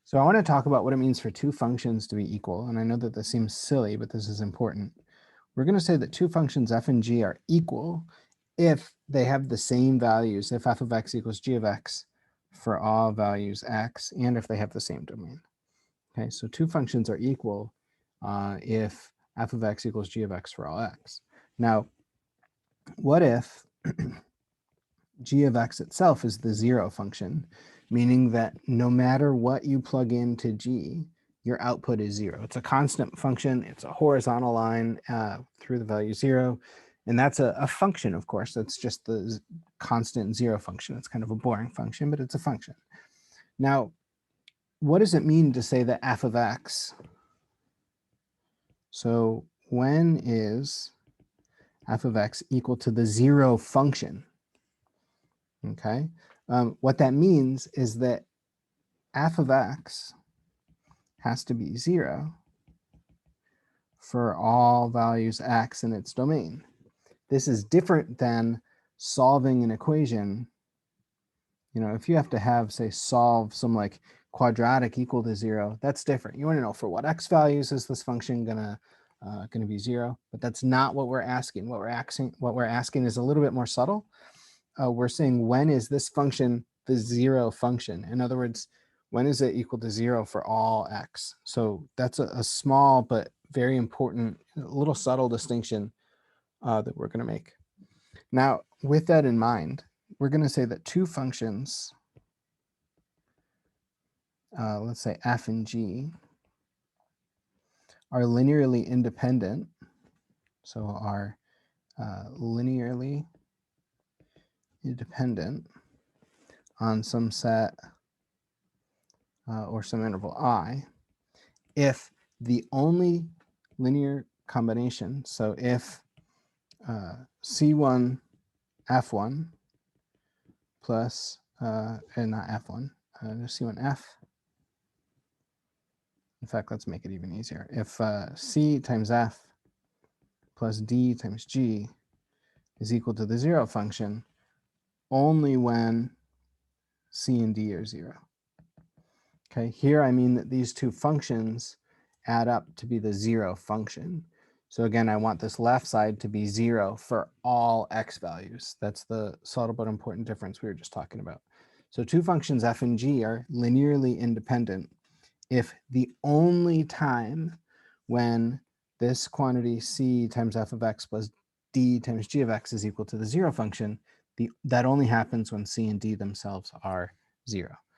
So I want to talk about what it means for two functions to be equal. And I know that this seems silly, but this is important. We're going to say that two functions f and g are equal if they have the same values, if f of x equals g of x for all values x, and if they have the same domain. Okay, so two functions are equal if f of x equals g of x for all x. Now, what if g of x itself is the zero function, meaning that no matter what you plug into g, your output is zero. It's a constant function. It's a horizontal line through the value zero. And that's a function, of course. That's just the constant zero function. It's kind of a boring function, but it's a function. Now, what does it mean to say that f of x? So when is f of x equal to the zero function? Okay, what that means is that f of x has to be zero for all values x in its domain. This is different than solving an equation. You know, if you have to have, say, solve some like quadratic equal to zero, that's different. You want to know for what x values is this function gonna be zero, but that's not what we're asking. What we're asking is a little bit more subtle. We're saying when is this function the zero function? In other words, when is it equal to zero for all x? So that's a small but very important, little subtle distinction that we're going to make. Now, with that in mind, we're going to say that two functions, let's say f and g, are linearly independent. So are linearly independent on some set or some interval I, if the only linear combination, so if C1 F1 plus, and not F1, C1 F, in fact, let's make it even easier. If C times F plus D times G is equal to the zero function, only when C and D are zero. Okay, here I mean that these two functions add up to be the zero function. So again, I want this left side to be zero for all x values. That's the subtle but important difference we were just talking about. So two functions f and g are linearly independent if the only time when this quantity c times f of x plus d times g of x is equal to the zero function, that only happens when c and d themselves are zero.